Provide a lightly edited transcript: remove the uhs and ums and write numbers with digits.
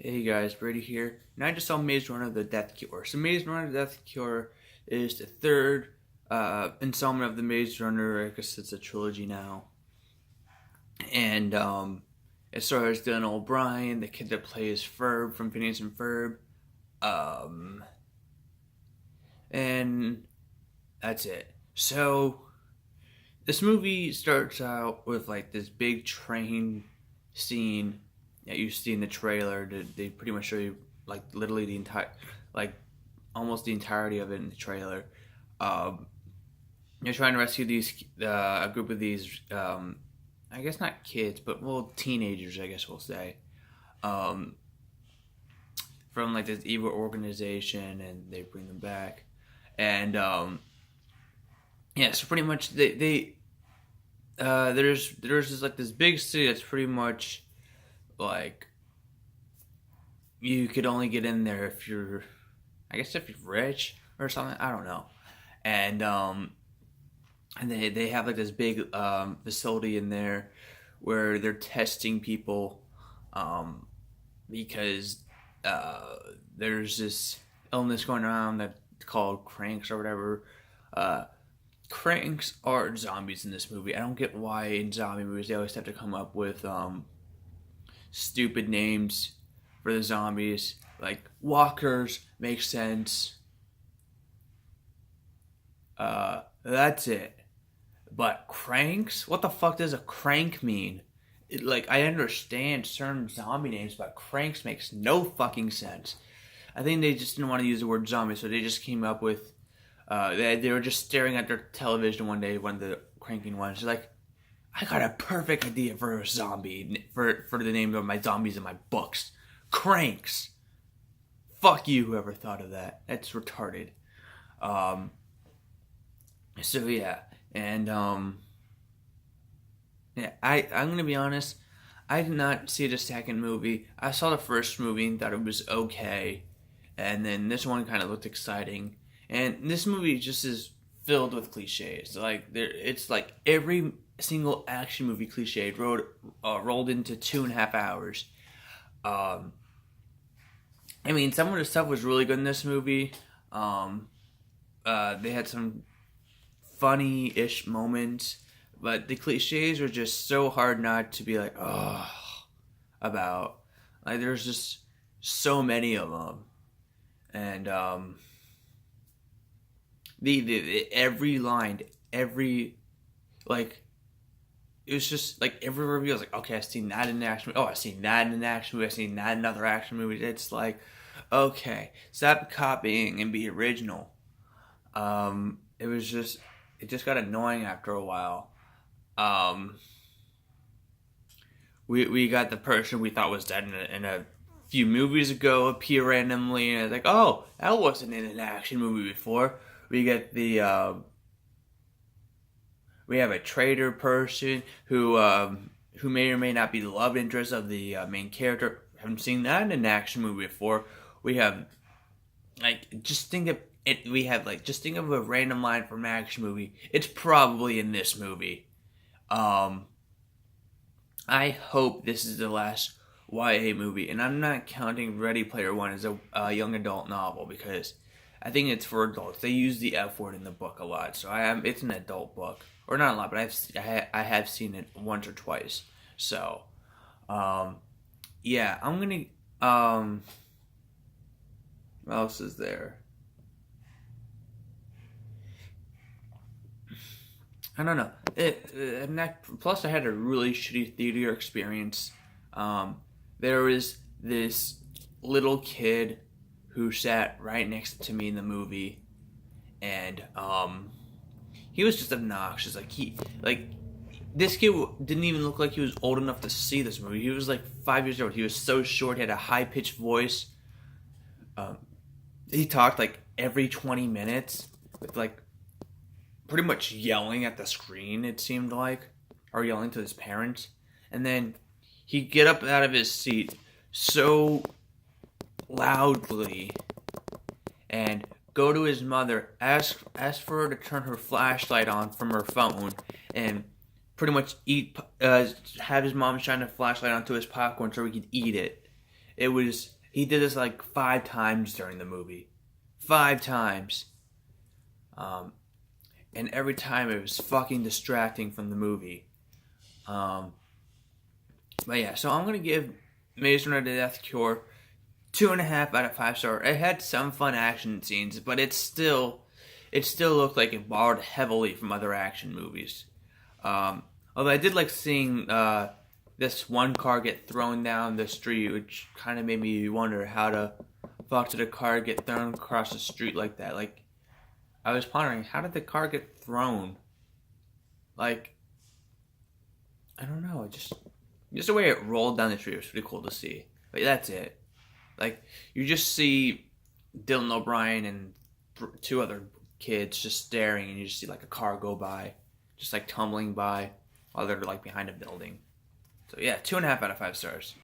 Hey guys, Brady here. And I just saw Maze Runner: The Death Cure. So Maze Runner: The Death Cure is the third installment of the Maze Runner. I guess it's a trilogy now. And it stars Dylan O'Brien, the kid that plays Ferb from Phineas and Ferb. Um, and that's it. So this movie starts out with like this big train scene that you see in the trailer. They pretty much show you like literally the entire, like almost the entirety of it in the trailer. Um, you're trying to rescue a group of these, I guess not kids, but well, teenagers, I guess we'll say, um, from like this evil organization, and they bring them back, and yeah, so pretty much there's just like this big city that's pretty much like you could only get in there if you're, I guess if you're rich or something. I don't know. And they have like this big facility in there where they're testing people, um, because there's this illness going around that's called cranks or whatever. Uh, Cranks are zombies in this movie. I don't get why in zombie movies they always have to come up with stupid names for the zombies. Like walkers makes sense. That's it. But cranks? What the fuck does a crank mean? Like I understand certain zombie names, but cranks makes no fucking sense. I think they just didn't want to use the word zombie, so they just came up with. They were just staring at their television one day, one of the cranking ones. They're like, I got a perfect idea for a zombie, for the name of my zombies in my books. Cranks. Fuck you, whoever thought of that. That's retarded. Um, so yeah, and yeah, I'm gonna be honest. I did not see the second movie. I saw the first movie and thought it was okay, and then this one kind of looked exciting. And this movie just is filled with cliches. Like it's like every single action movie cliche rolled into 2.5 hours. Um, I mean, some of the stuff was really good in this movie. Um, they had some funny-ish moments, but the cliches were just so hard not to be like, oh, about. Like there's just so many of them, and the every line, every like it was just like every review. I was like, okay, I've seen that in an action movie. Oh, I've seen that in an action movie. I've seen that in another action movie. It's like, okay, stop copying and be original. It was just it just got annoying after a while. Um, we got the person we thought was dead in a few movies ago appear randomly, and it's like, oh, that wasn't in an action movie before. We get we have a traitor person who may or may not be the love interest of the main character. Haven't seen that in an action movie before. We have like just think of it. We have like just think of a random line from an action movie. It's probably in this movie. Um, I hope this is the last YA movie, and I'm not counting Ready Player One as a young adult novel because I think it's for adults. They use the F word in the book a lot, so it's an adult book, or not a lot, but I have seen it once or twice. So, um, yeah, I'm gonna what else is there? I don't know. Plus, I had a really shitty theater experience. Um, there was this little kid who sat right next to me in the movie, and he was just obnoxious. Like this kid didn't even look like he was old enough to see this movie. He was like 5 years old. He was so short. He had a high pitched voice. Um, he talked like every 20 minutes with like pretty much yelling at the screen, it seemed like, or yelling to his parents. And then he'd get up out of his seat so loudly and go to his mother, ask for her to turn her flashlight on from her phone, and pretty much have his mom shine a flashlight onto his popcorn so he could eat it. He did this like 5 times during the movie, 5 times, and every time it was fucking distracting from the movie. But yeah, so I'm gonna give Maze Runner: The Death Cure 2.5 out of 5 stars. It had some fun action scenes, but it still looked like it borrowed heavily from other action movies. Although I did like seeing this one car get thrown down the street, which kind of made me wonder how the fuck did a car get thrown across the street like that? Like, I was pondering, how did the car get thrown? Like, I don't know, just the way it rolled down the street was pretty cool to see. But that's it. Like, you just see Dylan O'Brien and 2 other kids just staring, and you just see like a car go by, just like tumbling by while they're like behind a building. So yeah, 2.5 out of 5 stars.